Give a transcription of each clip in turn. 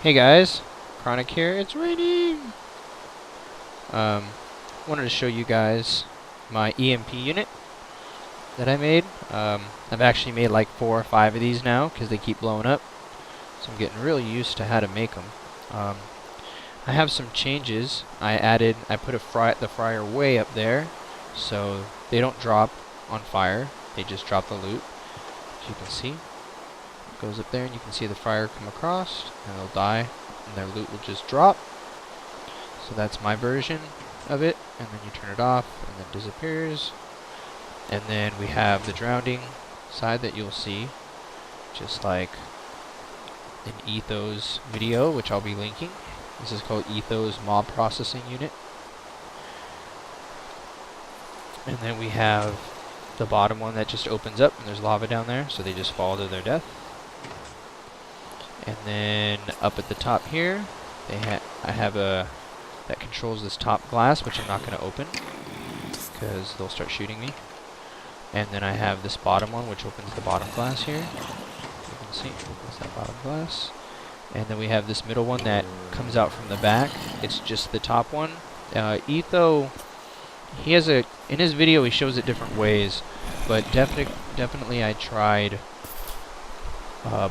Hey guys, Chronic here. It's raining. Wanted to show you guys my EMP unit that I made. I've actually made like 4 or 5 of these now because they keep blowing up. So I'm getting really used to how to make them. I have some changes. I put the fryer way up there so they don't drop on fire. They just drop the loot. As you can see, it goes up there and you can see the fryer come across and they'll die and their loot will just drop. So that's my version of it, and then you turn it off and then it disappears. And then we have the drowning side that you'll see, just like in Etho's video, which I'll be linking. This is called Etho's mob processing unit. And then we have the bottom one that just opens up and there's lava down there, so they just fall to their death. And then up at the top here, I have a that controls this top glass, which I'm not going to open because they'll start shooting me. And then I have this bottom one, which opens the bottom glass here. You can see, opens that bottom glass. And then we have this middle one that comes out from the back. It's just the top one. Etho, he has in his video he shows it different ways, but definitely I tried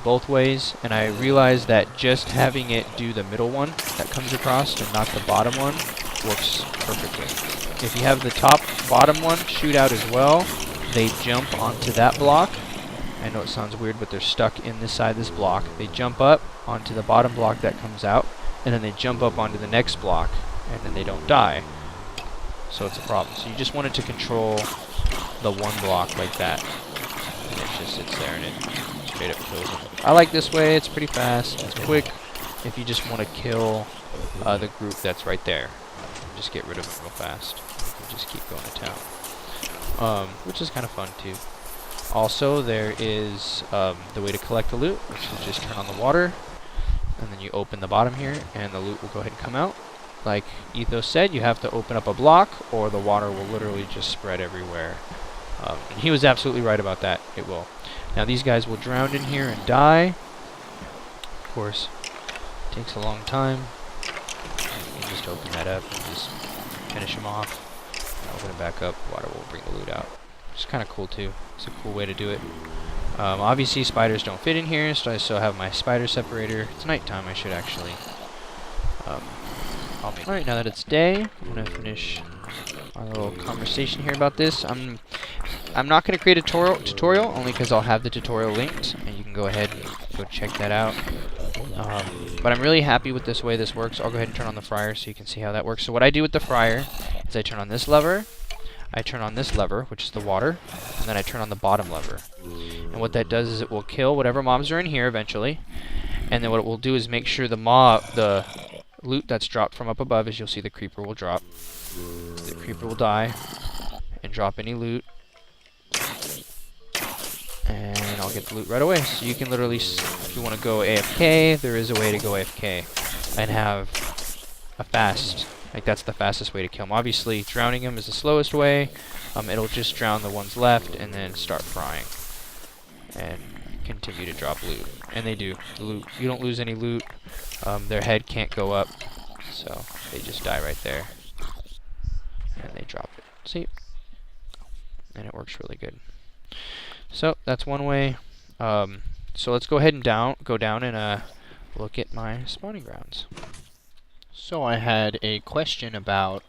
both ways, and I realized that just having it do the middle one that comes across and not the bottom one works perfectly. If you have the bottom one shoot out as well, they jump onto that block. I know it sounds weird, but they're stuck in this side of this block. They jump up onto the bottom block that comes out, and then they jump up onto the next block, and then they don't die. So it's a problem. So you just want it to control the one block like that, and it just sits there and it straight up kills them. I like this way. It's pretty fast. It's quick. If you just want to kill the group that's right there, just get rid of them real fast. You can just keep going to town, which is kind of fun too. Also, there is the way to collect the loot, which is just turn on the water, and then you open the bottom here, and the loot will go ahead and come out. Like Etho said, you have to open up a block, or the water will literally just spread everywhere. And he was absolutely right about that. It will. Now these guys will drown in here and die. Of course, it takes a long time. You can just open that up and just finish them off. And open it back up. Water will bring the loot out. Which is kind of cool too. It's a cool way to do it. Obviously spiders don't fit in here, so I still have my spider separator. It's nighttime. I should actually. Alright, now that it's day, I'm gonna finish our little conversation here about this. I'm not gonna create a tutorial only because I'll have the tutorial linked, and you can go ahead and go check that out. But I'm really happy with this way this works. I'll go ahead and turn on the fryer so you can see how that works. So what I do with the fryer is I turn on this lever, I turn on this lever, which is the water, and then I turn on the bottom lever. And what that does is it will kill whatever mobs are in here eventually, and then what it will do is make sure the loot that's dropped from up above, as you'll see, the creeper will drop. The creeper will die and drop any loot, and I'll get the loot right away. So you can literally, if you want to go AFK, there is a way to go AFK and have a fast, like that's the fastest way to kill them. Obviously, drowning them is the slowest way. It'll just drown the ones left and then start frying and continue to drop loot. And they do. The loot, you don't lose any loot. Their head can't go up, so they just die right there. And they drop it. See? And it works really good. So that's one way. So let's go ahead and go down and look at my spawning grounds. So I had a question about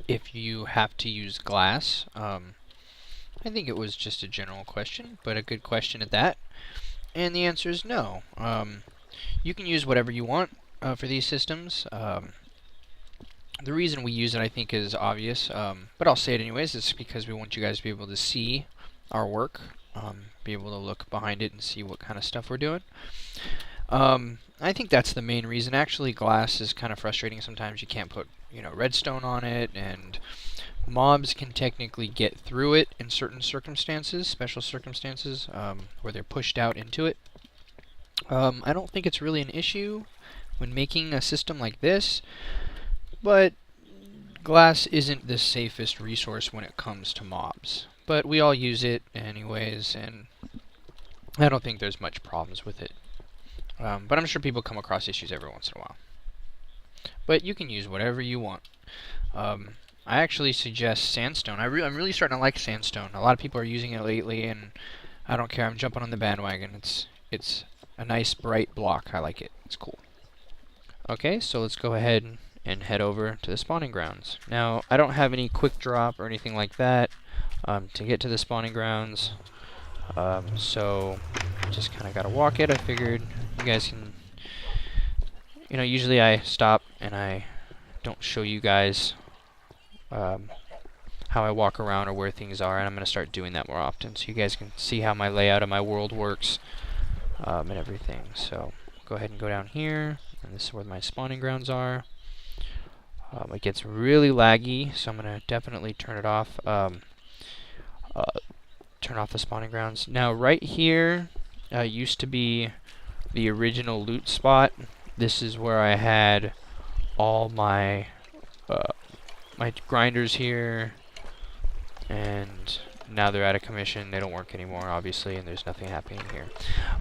if you have to use glass. I think it was just a general question, but a good question at that. And the answer is no. You can use whatever you want for these systems. The reason we use it, I think, is obvious, but I'll say it anyways. It's because we want you guys to be able to see our work, be able to look behind it and see what kind of stuff we're doing. I think that's the main reason. Actually, glass is kind of frustrating sometimes. You can't put, redstone on it, and mobs can technically get through it in certain circumstances, special circumstances, where they're pushed out into it. I don't think it's really an issue when making a system like this, but glass isn't the safest resource when it comes to mobs. But we all use it anyways, and I don't think there's much problems with it. But I'm sure people come across issues every once in a while. But you can use whatever you want. I actually suggest sandstone. I'm really starting to like sandstone. A lot of people are using it lately, and I don't care. I'm jumping on the bandwagon. It's a nice bright block. I like it. It's cool. Okay, so let's go ahead and head over to the spawning grounds. Now, I don't have any quick drop or anything like that to get to the spawning grounds. So just kind of gotta walk it. I figured you guys can, usually I stop and I don't show you guys how I walk around or where things are, and I'm gonna start doing that more often so you guys can see how my layout of my world works and everything. So go ahead and go down here, and this is where my spawning grounds are. It gets really laggy, so I'm gonna definitely turn it off. Turn off the spawning grounds. Now, right here used to be the original loot spot. This is where I had all my my grinders here, and now they're out of commission. They don't work anymore, obviously, and there's nothing happening here.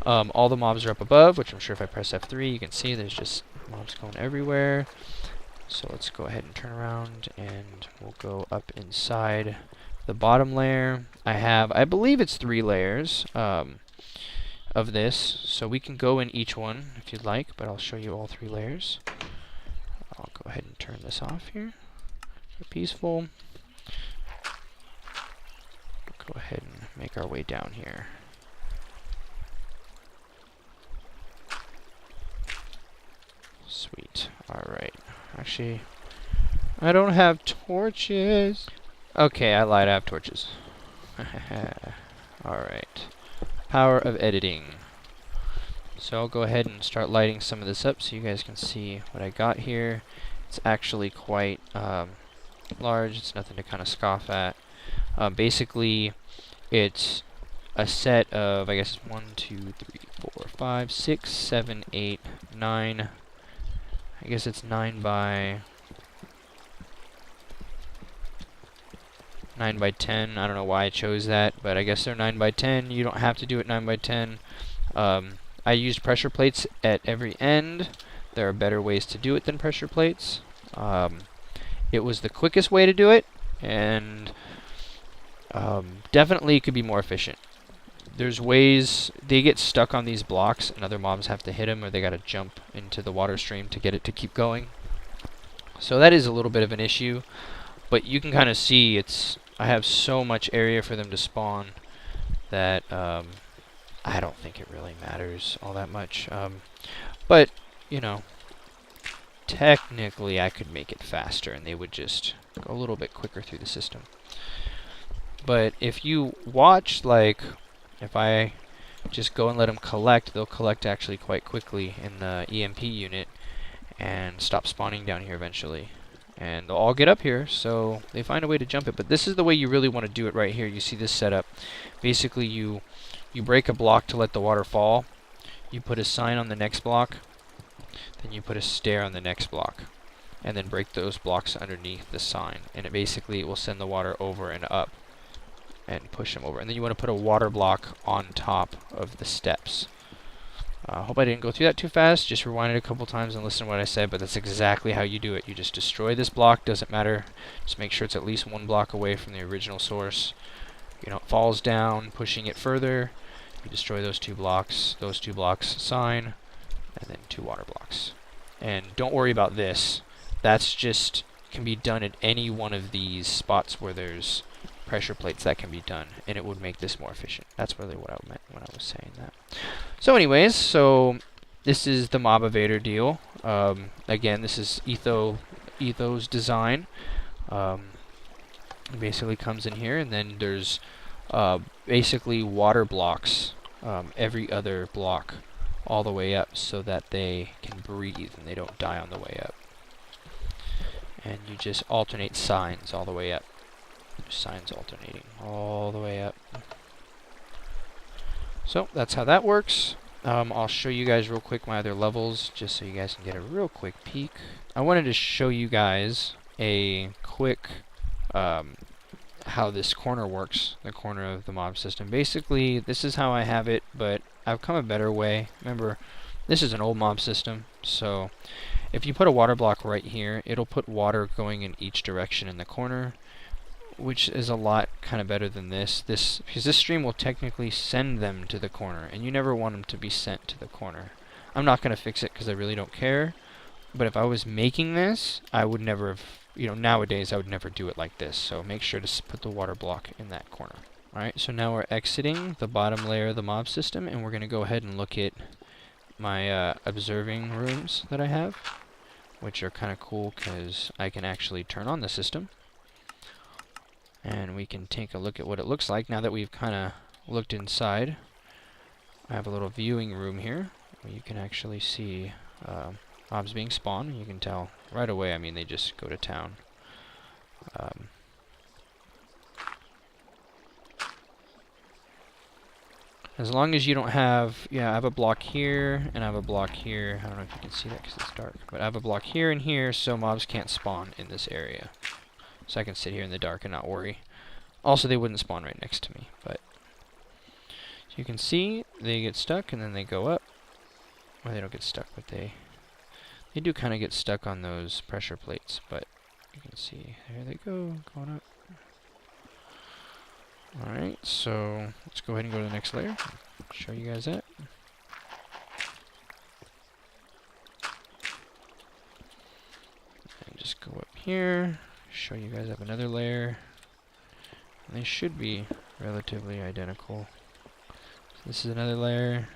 All the mobs are up above, which I'm sure if I press F3, you can see there's just mobs going everywhere. So let's go ahead and turn around, and we'll go up inside the bottom layer. I believe it's 3 layers of this, so we can go in each one if you'd like, but I'll show you all 3 layers. I'll go ahead and turn this off here for peaceful. Go ahead and make our way down here. Sweet. Alright. Actually, I don't have torches. Okay, I lied. I have torches. Alright. Power of editing. So I'll go ahead and start lighting some of this up so you guys can see what I got here. It's actually quite large. It's nothing to kind of scoff at. Basically, it's a set of, I guess, 1, 2, 3, 4, 5, 6, 7, 8, 9. I guess it's 9 by 10. I don't know why I chose that, but I guess they're 9 by 10. You don't have to do it 9 by 10. I used pressure plates at every end. There are better ways to do it than pressure plates. It was the quickest way to do it, and definitely could be more efficient. There's ways they get stuck on these blocks and other mobs have to hit them, or they gotta jump into the water stream to get it to keep going. So that is a little bit of an issue, but you can kind of see I have so much area for them to spawn that I don't think it really matters all that much. But technically I could make it faster and they would just go a little bit quicker through the system. But if you watch, like, if I just go and let them collect, they'll collect actually quite quickly in the EMP unit and stop spawning down here eventually. And they'll all get up here, so they find a way to jump it. But this is the way you really want to do it right here. You see this setup. Basically, you break a block to let the water fall. You put a sign on the next block. Then you put a stair on the next block. And then break those blocks underneath the sign. And it basically will send the water over and up and push them over. And then you want to put a water block on top of the steps. I hope I didn't go through that too fast. Just rewind it a couple times and listen to what I said, but that's exactly how you do it. You just destroy this block, doesn't matter. Just make sure it's at least 1 block away from the original source. It falls down, pushing it further. You destroy those 2 blocks, sign, and then 2 water blocks. And don't worry about this. That's just can be done at any one of these spots where there's pressure plates. That can be done, and it would make this more efficient. That's really what I meant when I was saying that. So anyways, this is the Mob Evader deal. Again, this is Etho's design. It basically comes in here, and then there's basically water blocks every other block all the way up so that they can breathe and they don't die on the way up. And you just alternate signs all the way up. Signs alternating all the way up. So that's how that works. I'll show you guys real quick my other levels just so you guys can get a real quick peek. I wanted to show you guys a quick how this corner works, the corner of the mob system. Basically, this is how I have it, but I've come a better way. Remember, This is an old mob system, so if you put a water block right here, it'll put water going in each direction in the corner, which is a lot kind of better than this. Because this stream will technically send them to the corner, and you never want them to be sent to the corner. I'm not going to fix it because I really don't care, but if I was making this, I would never have, nowadays I would never do it like this, so make sure to put the water block in that corner. Alright, so now we're exiting the bottom layer of the mob system, and we're going to go ahead and look at my observing rooms that I have, which are kind of cool because I can actually turn on the system. And we can take a look at what it looks like now that we've kind of looked inside. I have a little viewing room here where you can actually see mobs being spawned. You can tell right away, I mean, they just go to town. As long as you don't have, I have a block here, and I have a block here. I don't know if you can see that because it's dark, but I have a block here and here, so mobs can't spawn in this area. So I can sit here in the dark and not worry. Also, they wouldn't spawn right next to me, but you can see they get stuck and then they go up. Well, they don't get stuck, but they do kind of get stuck on those pressure plates, but you can see there they go, going up. Alright, so let's go ahead and go to the next layer. Show you guys that. And just go up here. Show you guys up another layer. And they should be relatively identical. So this is another layer.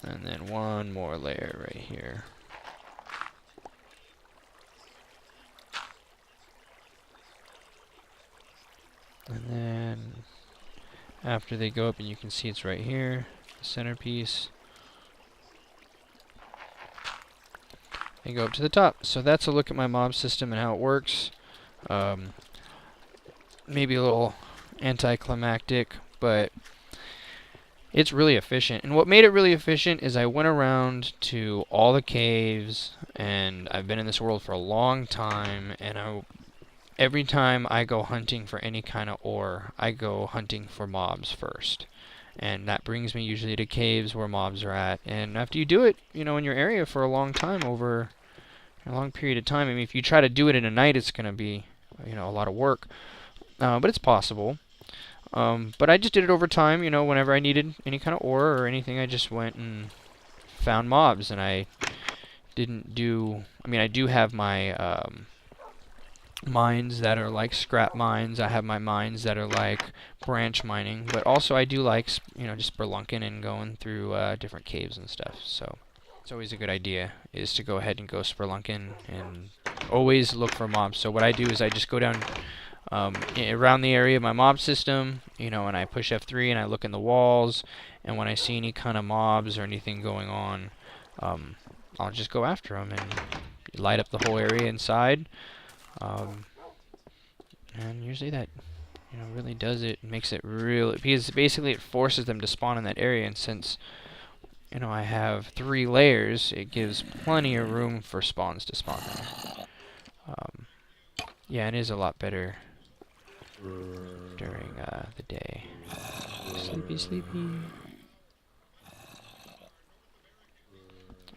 And then one more layer right here. And then after they go up, and you can see it's right here, the centerpiece. And go up to the top. So that's a look at my mob system and how it works. Maybe a little anticlimactic, but it's really efficient. And what made it really efficient is I went around to all the caves, and I've been in this world for a long time, and every time I go hunting for any kind of ore, I go hunting for mobs first. And that brings me usually to caves where mobs are at. And after you do it, in your area for a long time, over a long period of time, I mean, if you try to do it in a night, it's going to be, a lot of work. But it's possible. But I just did it over time, whenever I needed any kind of ore or anything, I just went and found mobs. And I didn't do, I do have my mines that are like scrap mines. I have my mines that are like branch mining, but also I do like, just spelunking and going through different caves and stuff. So it's always a good idea is to go ahead and go spelunking and always look for mobs. So what I do is I just go down around the area of my mob system, and I push F3 and I look in the walls, and when I see any kind of mobs or anything going on, I'll just go after them and light up the whole area inside. And usually that, really does it, makes it real, because basically it forces them to spawn in that area, and since, I have 3 layers, it gives plenty of room for spawns to spawn there. Yeah, it is a lot better during the day. Sleepy, sleepy.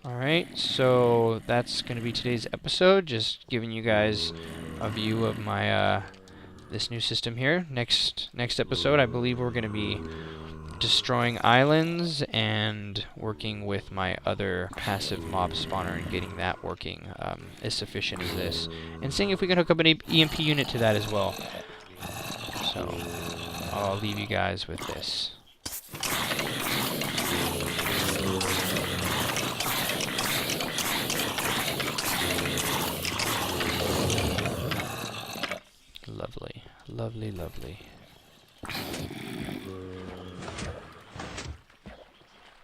Alright, so that's going to be today's episode, just giving you guys a view of my this new system here. Next episode, I believe we're going to be destroying islands and working with my other passive mob spawner and getting that working as efficient as this, and seeing if we can hook up an EMP unit to that as well. So I'll leave you guys with this. Lovely, lovely, lovely.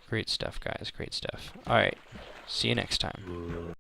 Great stuff, guys. Great stuff. Alright, see you next time.